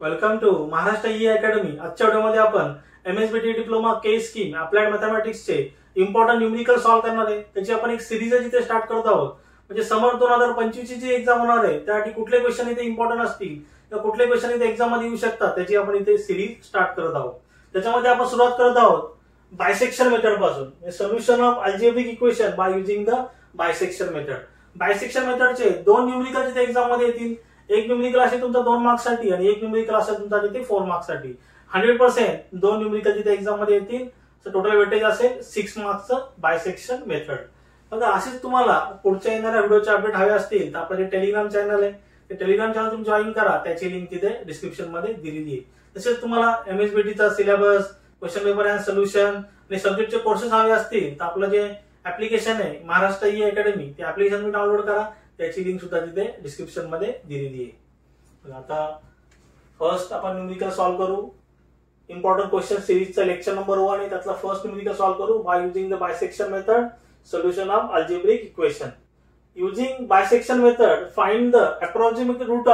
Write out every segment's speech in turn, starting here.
Welcome to Maharashtra E academy. आजच्या व्हिडिओमध्ये आपण MSBT diploma K scheme applied मॅथमॅटिक्सचे इम्पॉर्टंट न्यूमेरिकल सॉल्व्ह करणार आहे। त्याची आपण एक सिरीज आहे जिथे स्टार्ट करत आहोत। म्हणजे समर 2025 ची जी एक्झाम होणार आहे त्यासाठी कुठले क्वेश्चन इथे इम्पॉर्टंट असतील तर कुठले क्वेश्चन इथे एक्झाम मध्ये येऊ शकतात त्याची आपण इथे सिरीज स्टार्ट करत आहोत। त्याच्यामध्ये आपण सुरुवात करत आहोत बायसेक्शन मेथड पासून। Solution of algebraic equation by using the bisection method. Bisection मेथडचे दोन न्यूमेरिकल जिथे एक्झाम मध्ये येतील। एक न्यूमेरिकल असेल तुमचा 2 मार्क्स साठी आणि एक न्यूमेरिकल असेल तुमचा तिथे 4 मार्क्स साठी। 100% दोन न्यूमेरिकल जिथे एक्झाम मध्ये येतील तर टोटल वेटेज असेल 6 मार्क्सचं बायसेक्शन मेथड। बघा असेच तुम्हाला पुढच्या येणाऱ्या व्हिडिओचे अपडेट हवे असतील तर आपलं जे टेलिग्राम चॅनल आहे ते टेलिग्राम चॅनल तुम्ही जॉईन करा। त्याची लिंक तिथे डिस्क्रिप्शन मध्ये दिलेली आहे। तसेच तुम्हाला एमएसबीटीचा syllabus, question paper and solution आणि सब्जेक्टचे कोर्सेस हवे असतील तर आपलं जे ऍप्लिकेशन आहे महाराष्ट्र ई अकॅडमी ते ऍप्लिकेशन तुम्ही डाउनलोड करा। त्याची लिंक सुद्धा तिथे डिस्क्रिप्शन मध्ये दिलेली आहे। आता फर्स्ट आपण न्यूमेरिकल सॉल्व्ह करू। इम्पॉर्टंट क्वेश्चन सिरीजचा लेक्चर नंबर 1 आहे त्यातला फर्स्ट न्यूमेरिकल सॉल्व्ह करू by using the bisection method solution of algebraic equation. Using bisection method, find the approximate root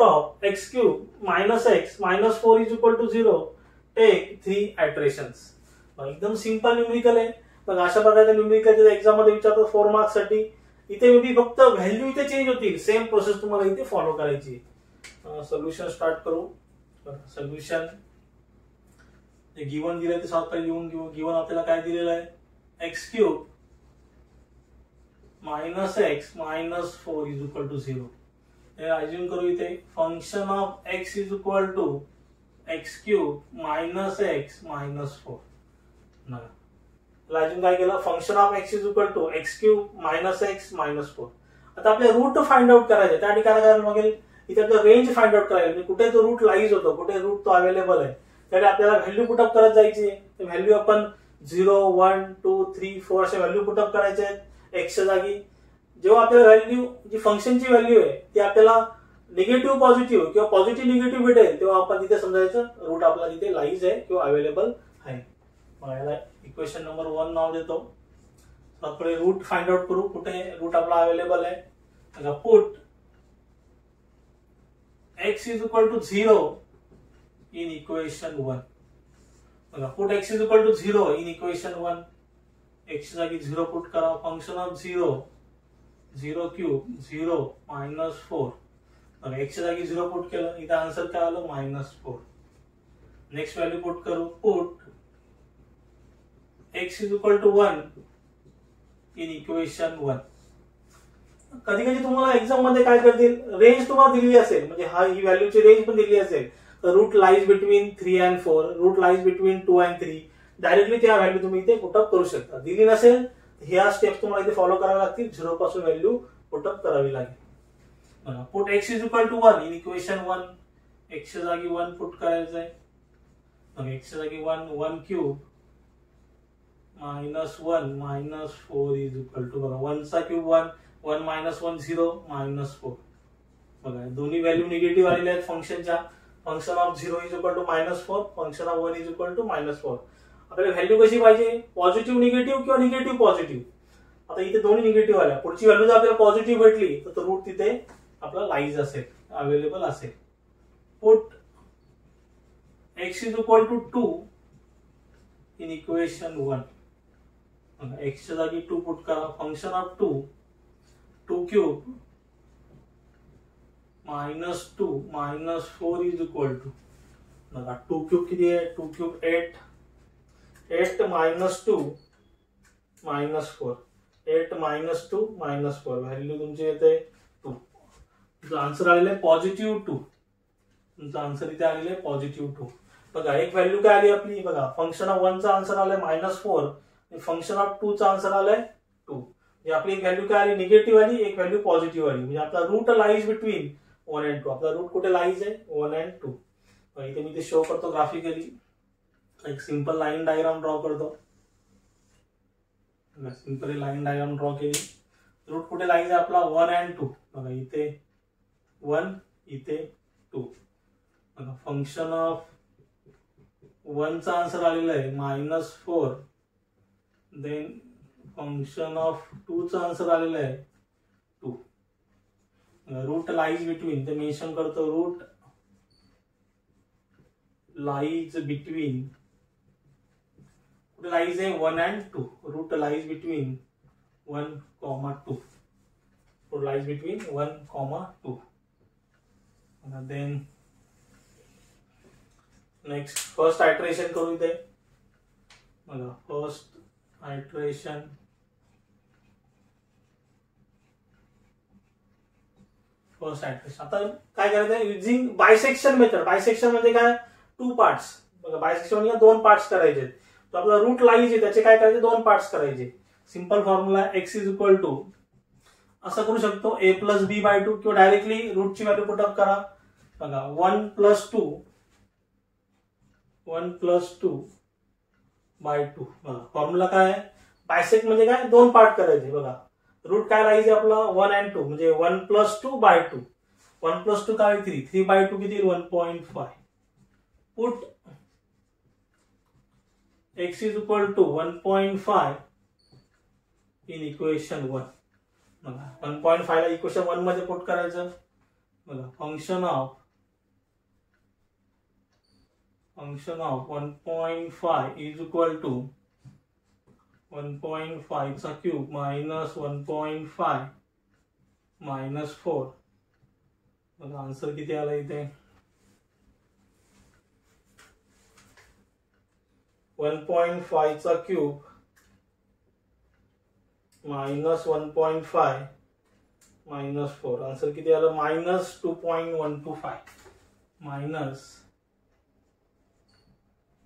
of x cube minus x minus 4 is equal to 0. Take 3 iterations. एकदम simple numerical आहे। मग अशा प्रकारच्या numerical exam मध्ये विचारतो 4 marks साठी। इथे मी फक्त व्हॅल्यू इथे चेंज होतील, सेम प्रोसेस तुम्हाला इथे फॉलो करायची। सोल्युशन स्टार्ट करू। सोल्युशन जे गिवन दिले ते सॉल्व्ह करून लिहून घेऊ। गिवन आपल्याला काय दिलेलं आहे x cube minus X minus 4 is equal to 0। Assume करू इथे function of x is equal to X cube minus X minus 4। अजून काय केलं function of x is equal to X cube minus X minus 4। आता आपले route find out करायचे त्यासाठी काय करायला लागेल इथे आपलं रेंज फाइंड आउट करायला म्हणजे कुठे तो रूट लाईज होतो, कुठे रूट तो अवेलेबल आहे त्यासाठी आपल्याला व्हॅल्यू पुटअप करत जायची। व्हॅल्यू आपण 0 1 2 3 4 असे व्हॅल्यू पुटअप करायचे आहेत एक्सच्या जागी। जेव्हा आपल्याला व्हॅल्यू जी फंक्शनची व्हॅल्यू आहे ती आपल्याला निगेटिव्ह पॉझिटिव्ह किंवा पॉझिटिव्ह निगेटिव्ह भेटेल तेव्हा आपण तिथे समजायचं रूट आपला तिथे लाईज आहे किंवा अवेलेबल आहे। याला इक्वेशन नंबर 1 नाव देतो। आपले रूट फाइंड आउट करू कुठे रूट आपला अवेलेबल आहे। Put x is equal to 0 in equation 1। Put x is equal to 0 in equation 1। x जागी 0 पुट करा। Function of 0 cube 0 minus 4। x जागी 0 पुट केलं इथं आन्सर काय आलं -4। नेक्स्ट व्हॅल्यू पुट करू। Put x is equal to 1 in equation 1। कधी कधी तुम्हाला एक्झाम मध्ये काय करतील रेंज तुम्हाला दिलेली असेल म्हणजे ही व्हॅल्यूची रेंज पण दिलेली असेल तर root lies between 3 and 4, root lies between 2 and 3 directly त्या व्हॅल्यू तुम्ही इथे पुटअप करू शकता। दिली नसेल ह्या स्टेप्स तुम्हाला इथे फॉलो करावे लागतील। 0 पासून व्हॅल्यू पुटअप करावी लागेल। Put x is equal to 1 in equation 1। x जागी 1 पुट करायचं आहे। x जागी 1 cube minus 1 minus 4 is equal to 1 चा क्यूब 1 माइनस 1 0 माइनस 4। बघा दोन्ही व्हॅल्यू निगेटिव्ह आलेल्या आहेत फंक्शनच्या। Function of 0 is equal to -4, function of 1 is equal to -4। आपल्याला व्हॅल्यू कशी पाहिजे पॉझिटिव्ह निगेटिव्ह किंवा निगेटिव्ह पॉझिटिव्ह। आता इथे दोन्ही निगेटिव्ह आल्या। पुढची व्हॅल्यू जर आपल्याला पॉझिटिव्ह भेटली तर तो रूट तिथे आपला लाईज असेल अवेलेबल असेल। Put x is equal to 2 in equation 1। x च्या जागी 2 पुट करा। Function of 2 cube minus 2 minus 4 is equal to 2 cube किती आहे 2 cube 8 minus 2 minus 4 8 minus 2 minus 4 value तुमची येते 2। तुमचं आन्सर आलेलं आहे पॉझिटिव्ह 2। तुमचं आन्सर इथे आलेलं आहे पॉझिटिव्ह 2। बघा एक व्हॅल्यू काय आली आपली बघा फंक्शन ऑफ 1 चा आन्सर आलाय -4 आणि फंक्शन ऑफ 2 चा आन्सर आलाय 2। म्हणजे आपली एक व्हॅल्यू काय आली निगेटिव्ह आली, एक व्हॅल्यू पॉझिटिव्ह आली। म्हणजे आपला रूट लाईज बिटवीन 1 अँड 2। आपला रूट कुठे लाईज आहे 1 अँड 2। इथे मी ते शो करतो ग्राफिकली। एक सिंपल लाईन डायग्राम ड्रॉ करतो। सिंपल लाईन डायग्राम ड्रॉ केली। रूट कुठे लाईज आहे आपला 1 अँड 2। बघा इथे 1 इथे 2। बघा फंक्शन ऑफ 1 चा आन्सर आलेला आहे -4। देन फंक्शन ऑफ 2 चा आन्सर आलेला आहे 2। रूट लाईज बिटवीन ते मेन्शन करतो रूट lies between, lies आहे 1 and 2. Root lies between 1, 2. Root lies between 1, 2. And then next first iteration करू इथे बघा. फर्स्ट आयट्रेशन आता काय करायचं आहे, युजिंग बायसेक्शन मेथड. बायसेक्शन म्हणजे काय, 2 पार्ट्स. बघा बायसेक्शन म्हणजे 2 पार्ट्स करायचे. तो आपला रूट लाईज आहे त्याचे काय करायचे, 2 पार्ट्स करायचे. Simple formula x is equal to असं करू शकतो a प्लस बी बाय 2 किंवा डायरेक्टली रूटची व्हॅल्यू पुटअप करा. बघा 1 प्लस 2 बाय 2. बघा फॉर्म्युला काय आहे, बायसेक्ट म्हणजे काय, 2 पार्ट करायचे. बघा रूट काय लाईज आहे आपला 1 and 2 म्हणजे 1 प्लस 2 बाय 2. 1 प्लस 2 काय 3, 3 बाय 2 किती 1.5. Put x is equal to 1.5 in equation 1. बघा 1.5 ला इक्वेशन 1 मध्ये पुट करायचं. बघा function of 1.5 is equal to 1.5 चा क्यूब मायनस 1.5 मायनस 4. बघा आन्सर किती आला इथे, 1.5 चा क्यूब मायनस 1.5 मायनस 4. आन्सर किती आलं, मायनस 2.125. मायनस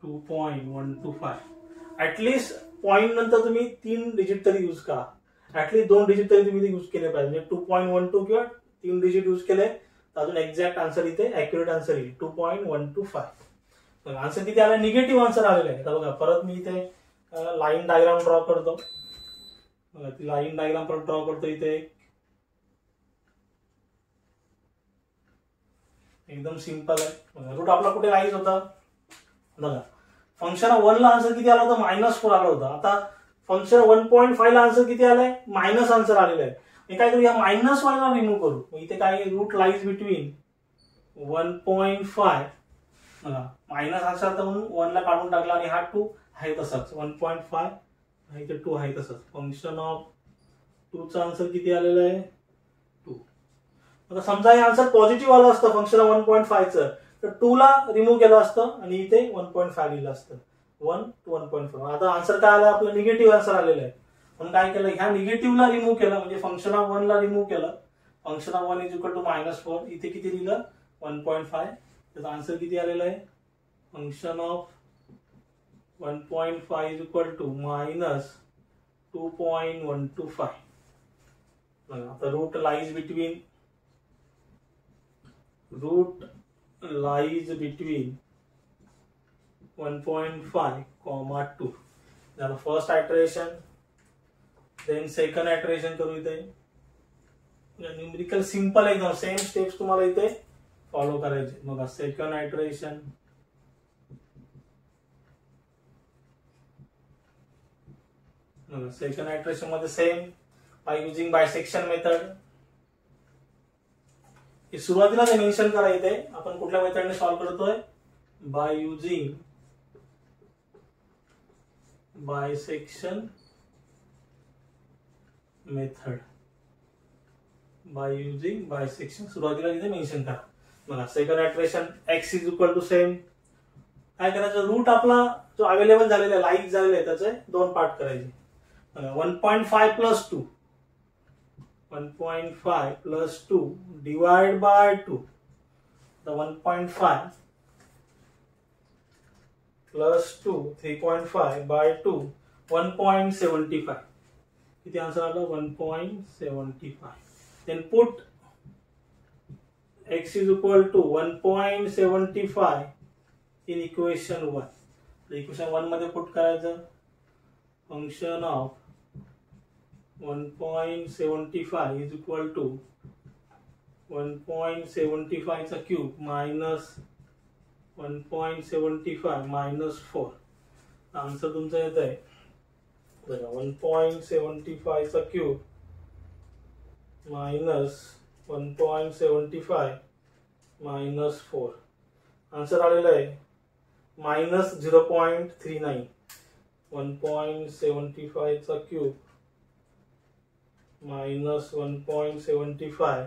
2.125. ऍटलीस्ट पॉइंट नंतर तुम्ही 3 डिजिट तरी यूज करा. ऍटलीस्ट 2 डिजिट तरी तुम्ही यूज केले पाहिजे. म्हणजे 2.12 किंवा 3 डिजिट यूज केले तर अजून एक्झॅक्ट आन्सर इथे ऍक्युरेट आन्सर येईल 2.125. आन्सर किती आला, निगेटिव्ह आन्सर आलेला आहे. तर बघा परत मी इथे लाईन डायग्राम ड्रॉ करतो. बघा ती लाईन डायग्राम परत ड्रॉ करतो इथे. एकदम सिंपल आहे. रूट आपला कुठे लाईज होता, बघा फंक्शन 1 ला आन्सर किती आला होता, -4 आला होता. आता फंक्शन 1.5 ला आन्सर किती आलाय, मायनस आन्सर आलेला आहे. मी काय करू, या मायनस वाला रिमूव्ह करू. इथे काय रूट लाईज बिटवीन 1.5. बघा मायनस आन्सर तर म्हणून 1 ला काढून टाकला आणि हा 2 आहे तसाच. 1.5 इथे 2 आहे तसाच. फंक्शन ऑफ 2 चा आन्सर किती आलेला आहे, 2. आता समजा हे आन्सर पॉझिटिव्ह आलं असतं फंक्शन 1.5 चं, तर 2 ला रिमूव्ह केलं असतं आणि इथे 1.5 लिहिलं असतं. 1 to 1.5. आता आन्सर काय आला, आपलं निगेटिव्ह आन्सर आलेलं आहे. म्हणून काय केलं, ह्या निगेटिव्हला रिमूव्ह केलं म्हणजे फंक्शन ऑफ 1 ला रिमूव्ह केलं. Function of 1 is equal to -4. इथे किती लिहिलं, 1.5. त्याचा आन्सर किती आलेला आहे, function of 1.5 is equal to minus 2.125. आता रूट लाईज बिटवीन 1.5, 2. झालं first iteration. Then second iteration करू इथे. न्यूमेरिकल सिंपल एकदम, सेम स्टेप्स तुम्हाला इथे फॉलो करायचे. बघा सेकंड आयट्रेशन. सेकंड आयट्रेशन मध्ये same by using bisection method. सुरुवातीला ते मेन्शन करा इथे आपण कुठल्या मेथडने सॉल्व्ह करतोय, by using bisection method. By using bisection सुरुवातीला इथे मेन्शन करा. बघा second iteration x is equal to same. काय करायचं, रूट आपला जो अवेलेबल झालेला आहे, लाईक झालेला आहे, त्याचे 2 पार्ट करायचे. 1.5 प्लस 2, 1.5 प्लस 2 डिवाइड बाय 2. तर 1.5 प्लस 2 3.5 बाय 2 1.75. किती आन्सर आला, 1.75. Then put x is equal to 1.75 in equation 1. Equation 1 मध्ये पुट करायचं. Function of 1.75 is equal to 1.75 चा क्यूब मायनस 1.75 मायनस 4. आन्सर तुमचा येत आहे बघा 1.75 चा क्यूब मायनस 1.75 मायनस 4. आन्सर आलेला आहे मायनस 0.39 1.75 चा क्यूब मायनस 1.75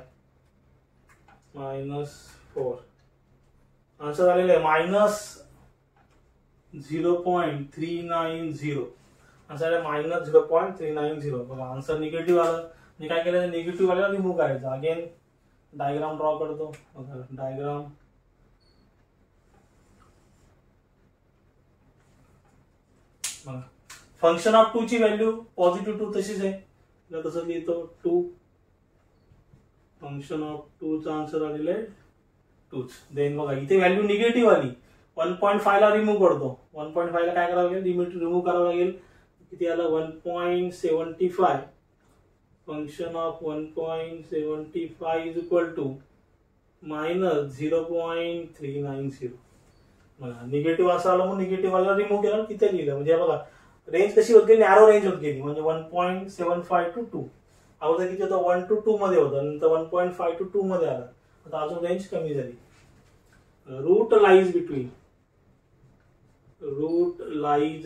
मायनस 4 आन्सर आलेलं आहे मायनस 0.390 आन्सर आहे मायनस 0.390 बघा आन्सर निगेटिव्ह आलं मी काय केलं निगेटिव्ह आलेला रिमूव्ह करायचा अगेन डायग्राम ड्रॉ करतो बघा डायग्राम बघा फंक्शन ऑफ 2 ची व्हॅल्यू पॉझिटिव्ह 2 तशीच आहे तसं लिहितो 2 फंक्शन ऑफ 2 चा आन्सर आलेला आहे 2 देन बघा इथे व्हॅल्यू निगेटिव्ह आली 1.5 ला रिमूव्ह करतो 1.5 ला काय करावं लागेल लिमिट रिमूव्ह करावं लागेल किती आलं 1.75 function of 1.75 is equal to minus 0.390 बघा निगेटिव्ह असं आलं मग निगेटिव्ह आला रिमूव्ह केलं तिथे लिहिलं म्हणजे बघा रेंज कशी होत गेली नॅरो रेंज होत गेली म्हणजे 1.75 to 2 अगोदर किती होतं 1 to 2 मध्ये होतं नंतर 1.5 to 2 मध्ये आलं आता अजून रेंज कमी झाली रूट लाईज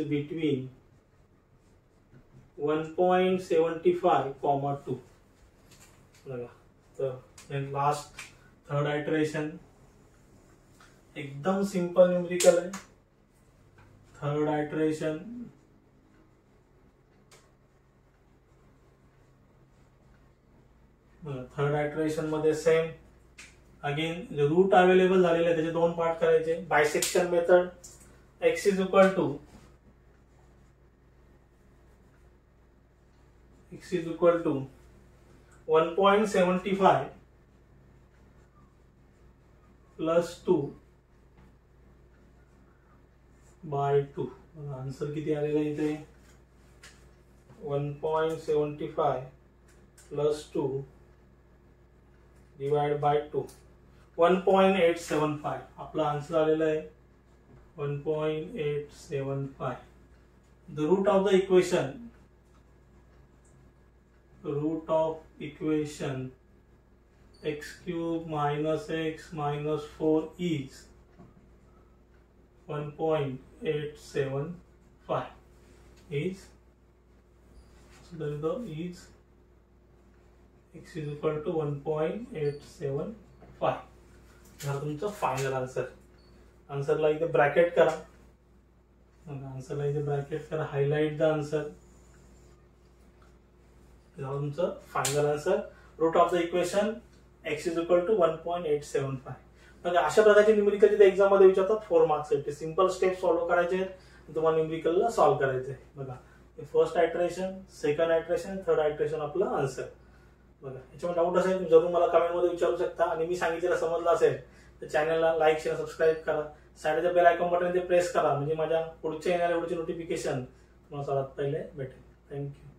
बिटवीन 1.75, 2 बघा तर लास्ट थर्ड आयटरेशन एकदम सिंपल न्यूमेरिकल आहे थर्ड आयटरेशन थर्ड आयटरेशन मध्ये सेम अगेन रूट अवेलेबल झालेले आहे त्याचे दोन पार्ट करायचे bisection method x is equal to 1.75 plus 2 by 2 answer किती आलेला इथे 1.75 प्लस 2 डिवाइड बाय 2 1.875 आपला आन्सर आलेला आहे 1.875 the root of the equation x cube minus x minus 4 is 1.875 is so there is the is x is equal to 1.875 हा तुमचा final आन्सरला इथे bracket करा आन्सरला इथे ब्रॅकेट करा हायलाइट द आन्सर तुमचं final answer root of the equation x is equal to 1.875 म्हणजे अशा प्रकारचे न्यूमेरिकल तिथे एक्झाम मध्ये विचारतात 4 मार्क्स आहेत सिंपल स्टेप फॉलो करायचे तुम्हाला न्यूमेरिकलला सॉल्व्ह करायचे बघा first iteration second iteration third iteration आपलं आन्सर बघा याच्यामध्ये डाऊट असेल जरूर मला कमेंट मध्ये विचारू शकता आणि मी सांगितलेलं समजलं असेल तर चॅनलला लाईक शेअर सबस्क्राईब करा साईडच्या बेल आयकॉन बटन ते प्रेस करा म्हणजे माझ्या पुढच्या येणाऱ्या व्हिडिओची नोटिफिकेशन तुम्हाला सर्वात पहिले भेटेल थँक्यू